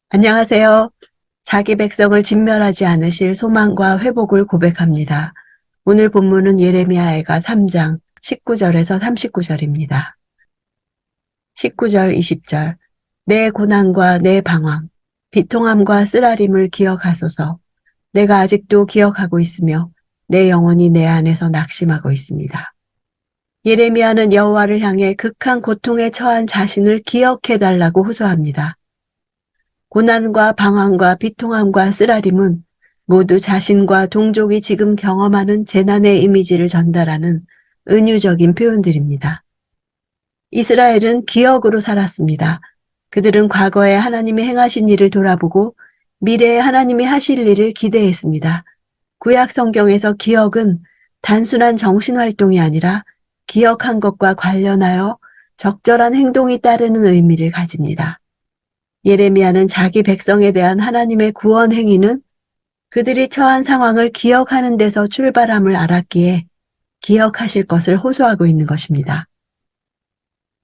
안녕하세요. 자기 백성을 진멸하지 않으실 소망과 회복을 고백합니다. 오늘 본문은 예레미야애가 3장 19절에서 39절입니다. 19절, 20절. 내 고난과 내 방황, 비통함과 쓰라림을 기억하소서. 내가 아직도 기억하고 있으며 내 영혼이 내 안에서 낙심하고 있습니다. 예레미야는 여호와를 향해 극한 고통에 처한 자신을 기억해달라고 호소합니다. 고난과 방황과 비통함과 쓰라림은 모두 자신과 동족이 지금 경험하는 재난의 이미지를 전달하는 은유적인 표현들입니다. 이스라엘은 기억으로 살았습니다. 그들은 과거에 하나님이 행하신 일을 돌아보고 미래에 하나님이 하실 일을 기대했습니다. 구약 성경에서 기억은 단순한 정신활동이 아니라 기억한 것과 관련하여 적절한 행동이 따르는 의미를 가집니다. 예레미야는 자기 백성에 대한 하나님의 구원 행위는 그들이 처한 상황을 기억하는 데서 출발함을 알았기에 기억하실 것을 호소하고 있는 것입니다.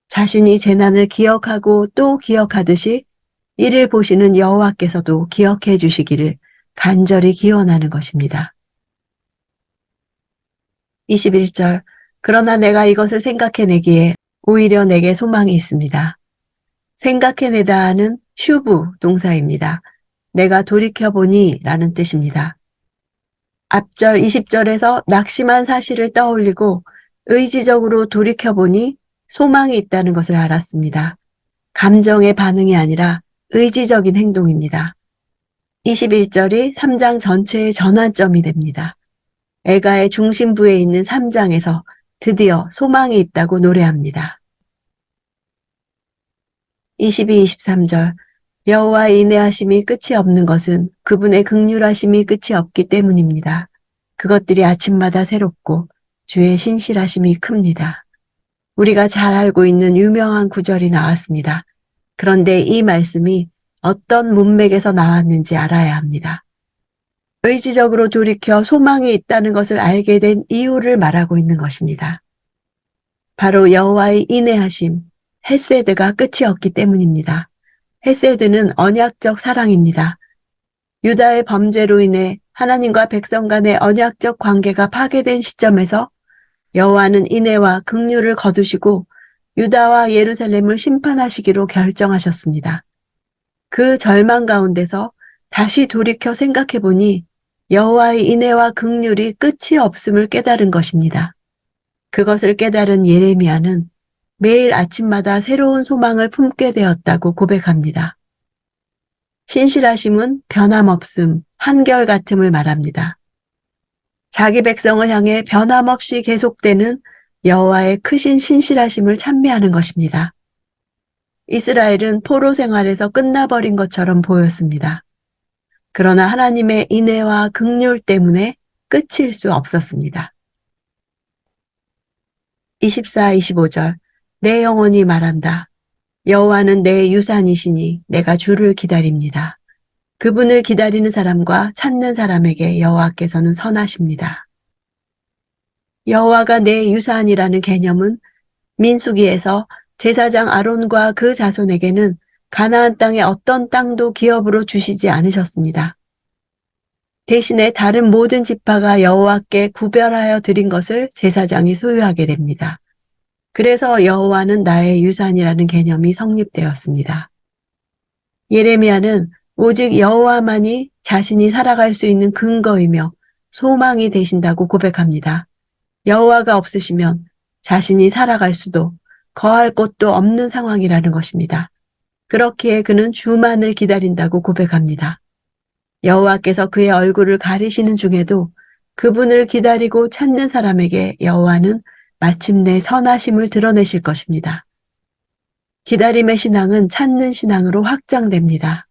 자신이 재난을 기억하고 또 기억하듯이 이를 보시는 여호와께서도 기억해 주시기를 간절히 기원하는 것입니다. 21절. 그러나 내가 이것을 생각해내기에 오히려 내게 소망이 있습니다. 생각해내다는 슈브 동사입니다. 내가 돌이켜보니 라는 뜻입니다. 앞절 20절에서 낙심한 사실을 떠올리고 의지적으로 돌이켜보니 소망이 있다는 것을 알았습니다. 감정의 반응이 아니라 의지적인 행동입니다. 21절이 3장 전체의 전환점이 됩니다. 애가의 중심부에 있는 3장에서 드디어 소망이 있다고 노래합니다. 22, 23절. 여호와의 인내하심이 끝이 없는 것은 그분의 긍휼하심이 끝이 없기 때문입니다. 그것들이 아침마다 새롭고 주의 신실하심이 큽니다. 우리가 잘 알고 있는 유명한 구절이 나왔습니다. 그런데 이 말씀이 어떤 문맥에서 나왔는지 알아야 합니다. 의지적으로 돌이켜 소망이 있다는 것을 알게 된 이유를 말하고 있는 것입니다. 바로 여호와의 인내하심, 헤세드가 끝이 없기 때문입니다. 헤세드는 언약적 사랑입니다. 유다의 범죄로 인해 하나님과 백성 간의 언약적 관계가 파괴된 시점에서 여호와는 인애와 긍휼을 거두시고 유다와 예루살렘을 심판하시기로 결정하셨습니다. 그 절망 가운데서 다시 돌이켜 생각해보니 여호와의 인애와 긍휼이 끝이 없음을 깨달은 것입니다. 그것을 깨달은 예레미야는 매일 아침마다 새로운 소망을 품게 되었다고 고백합니다. 신실하심은 변함없음, 한결같음을 말합니다. 자기 백성을 향해 변함없이 계속되는 여호와의 크신 신실하심을 찬미하는 것입니다. 이스라엘은 포로 생활에서 끝나버린 것처럼 보였습니다. 그러나 하나님의 인애와 긍휼 때문에 끝일 수 없었습니다. 24, 25절. 내 영혼이 말한다. 여호와는 내 유산이시니 내가 주를 기다립니다. 그분을 기다리는 사람과 찾는 사람에게 여호와께서는 선하십니다. 여호와가 내 유산이라는 개념은 민수기에서 제사장 아론과 그 자손에게는 가나안 땅의 어떤 땅도 기업으로 주시지 않으셨습니다. 대신에 다른 모든 지파가 여호와께 구별하여 드린 것을 제사장이 소유하게 됩니다. 그래서 여호와는 나의 유산이라는 개념이 성립되었습니다. 예레미야는 오직 여호와만이 자신이 살아갈 수 있는 근거이며 소망이 되신다고 고백합니다. 여호와가 없으시면 자신이 살아갈 수도 거할 곳도 없는 상황이라는 것입니다. 그렇기에 그는 주만을 기다린다고 고백합니다. 여호와께서 그의 얼굴을 가리시는 중에도 그분을 기다리고 찾는 사람에게 여호와는 마침내 선하심을 드러내실 것입니다. 기다림의 신앙은 찾는 신앙으로 확장됩니다.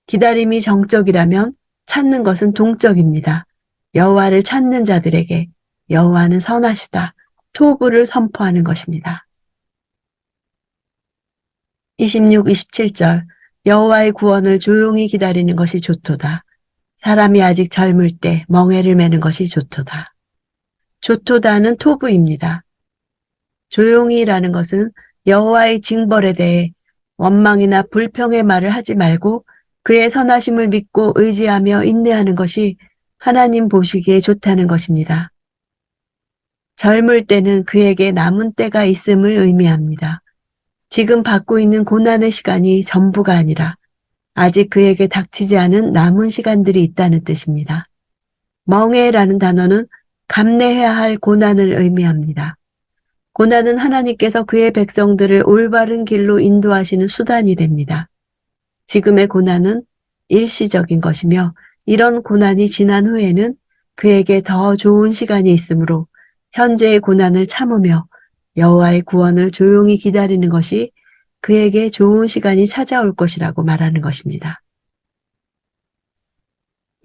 기다림이 정적이라면 찾는 것은 동적입니다. 여호와를 찾는 자들에게 여호와는 선하시다. 토부를 선포하는 것입니다. 26, 27절. 여호와의 구원을 조용히 기다리는 것이 좋도다. 사람이 아직 젊을 때 멍에를 매는 것이 좋도다. 좋도다는 토부입니다. 조용히라는 것은 여호와의 징벌에 대해 원망이나 불평의 말을 하지 말고 그의 선하심을 믿고 의지하며 인내하는 것이 하나님 보시기에 좋다는 것입니다. 젊을 때는 그에게 남은 때가 있음을 의미합니다. 지금 받고 있는 고난의 시간이 전부가 아니라 아직 그에게 닥치지 않은 남은 시간들이 있다는 뜻입니다. 멍에라는 단어는 감내해야 할 고난을 의미합니다. 고난은 하나님께서 그의 백성들을 올바른 길로 인도하시는 수단이 됩니다. 지금의 고난은 일시적인 것이며 이런 고난이 지난 후에는 그에게 더 좋은 시간이 있으므로 현재의 고난을 참으며 여호와의 구원을 조용히 기다리는 것이 그에게 좋은 시간이 찾아올 것이라고 말하는 것입니다.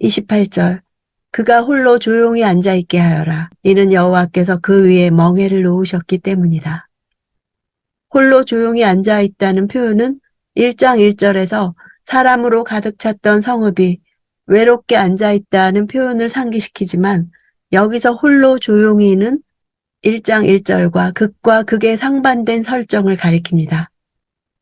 28절 그가 홀로 조용히 앉아있게 하여라. 이는 여호와께서 그 위에 멍에를 놓으셨기 때문이다. 홀로 조용히 앉아있다는 표현은 1장 1절에서 사람으로 가득 찼던 성읍이 외롭게 앉아있다는 표현을 상기시키지만 여기서 홀로 조용히는 1장 1절과 극과 극의 상반된 설정을 가리킵니다.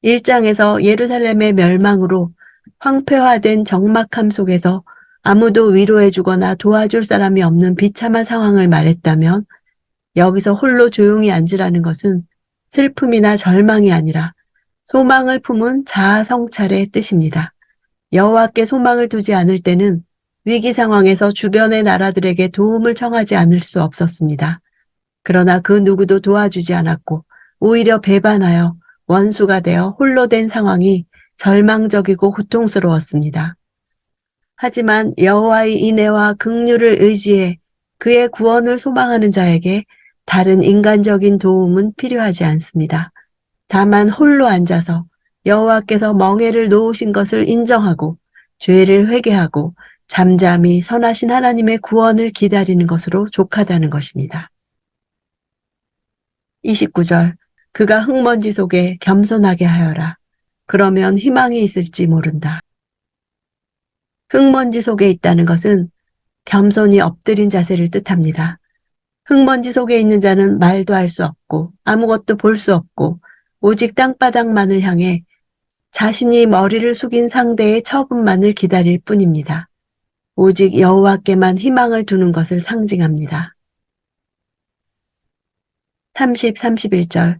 1장에서 예루살렘의 멸망으로 황폐화된 적막함 속에서 아무도 위로해주거나 도와줄 사람이 없는 비참한 상황을 말했다면 여기서 홀로 조용히 앉으라는 것은 슬픔이나 절망이 아니라 소망을 품은 자아 성찰의 뜻입니다. 여호와께 소망을 두지 않을 때는 위기 상황에서 주변의 나라들에게 도움을 청하지 않을 수 없었습니다. 그러나 그 누구도 도와주지 않았고 오히려 배반하여 원수가 되어 홀로 된 상황이 절망적이고 고통스러웠습니다. 하지만 여호와의 인애와 긍휼을 의지해 그의 구원을 소망하는 자에게 다른 인간적인 도움은 필요하지 않습니다. 다만 홀로 앉아서 여호와께서 멍에를 놓으신 것을 인정하고 죄를 회개하고 잠잠히 선하신 하나님의 구원을 기다리는 것으로 족하다는 것입니다. 29절 그가 흙먼지 속에 겸손하게 하여라. 그러면 희망이 있을지 모른다. 흙먼지 속에 있다는 것은 겸손히 엎드린 자세를 뜻합니다. 흙먼지 속에 있는 자는 말도 할 수 없고 아무것도 볼 수 없고 오직 땅바닥만을 향해 자신이 머리를 숙인 상대의 처분만을 기다릴 뿐입니다. 오직 여호와께만 희망을 두는 것을 상징합니다. 30, 31절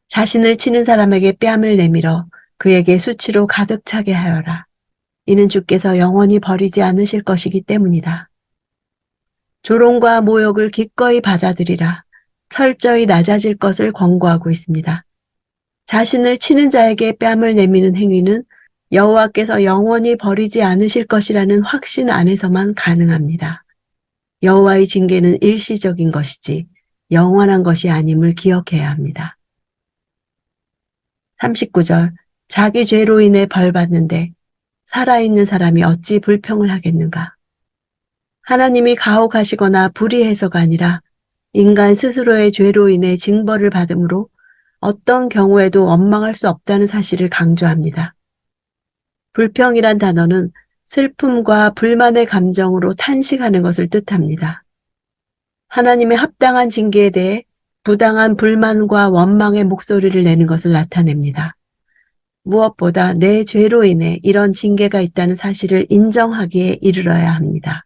자신을 치는 사람에게 뺨을 내밀어 그에게 수치로 가득 차게 하여라. 이는 주께서 영원히 버리지 않으실 것이기 때문이다. 조롱과 모욕을 기꺼이 받아들이라. 철저히 낮아질 것을 권고하고 있습니다. 자신을 치는 자에게 뺨을 내미는 행위는 여호와께서 영원히 버리지 않으실 것이라는 확신 안에서만 가능합니다. 여호와의 징계는 일시적인 것이지 영원한 것이 아님을 기억해야 합니다. 39절 자기 죄로 인해 벌 받는데 살아있는 사람이 어찌 불평을 하겠는가. 하나님이 가혹하시거나 불의해서가 아니라 인간 스스로의 죄로 인해 징벌을 받음으로 어떤 경우에도 원망할 수 없다는 사실을 강조합니다. 불평이란 단어는 슬픔과 불만의 감정으로 탄식하는 것을 뜻합니다. 하나님의 합당한 징계에 대해 부당한 불만과 원망의 목소리를 내는 것을 나타냅니다. 무엇보다 내 죄로 인해 이런 징계가 있다는 사실을 인정하기에 이르러야 합니다.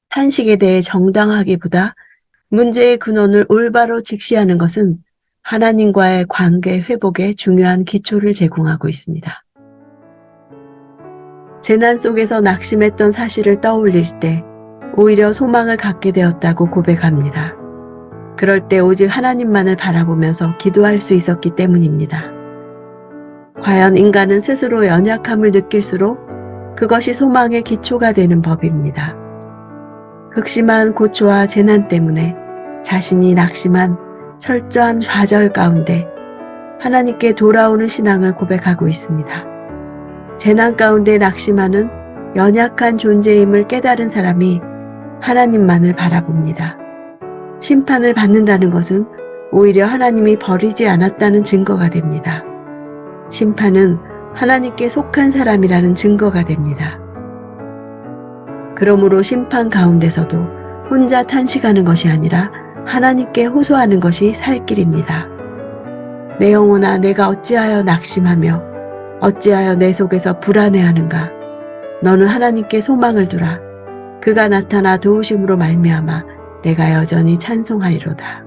탄식에 대해 정당하기보다 문제의 근원을 올바로 직시하는 것은 하나님과의 관계 회복에 중요한 기초를 제공하고 있습니다. 재난 속에서 낙심했던 사실을 떠올릴 때 오히려 소망을 갖게 되었다고 고백합니다. 그럴 때 오직 하나님만을 바라보면서 기도할 수 있었기 때문입니다. 과연 인간은 스스로 연약함을 느낄수록 그것이 소망의 기초가 되는 법입니다. 극심한 고초와 재난 때문에 자신이 낙심한 철저한 좌절 가운데 하나님께 돌아오는 신앙을 고백하고 있습니다. 재난 가운데 낙심하는 연약한 존재임을 깨달은 사람이 하나님만을 바라봅니다. 심판을 받는다는 것은 오히려 하나님이 버리지 않았다는 증거가 됩니다. 심판은 하나님께 속한 사람이라는 증거가 됩니다. 그러므로 심판 가운데서도 혼자 탄식하는 것이 아니라 하나님께 호소하는 것이 살 길입니다. 내 영혼아 내가 어찌하여 낙심하며 어찌하여 내 속에서 불안해하는가. 너는 하나님께 소망을 두라. 그가 나타나 도우심으로 말미암아 내가 여전히 찬송하리로다.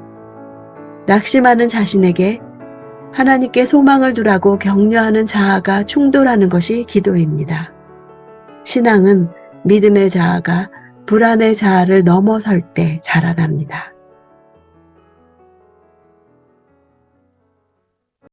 낙심하는 자신에게 하나님께 소망을 두라고 격려하는 자아가 충돌하는 것이 기도입니다. 신앙은 믿음의 자아가 불안의 자아를 넘어설 때 자라납니다.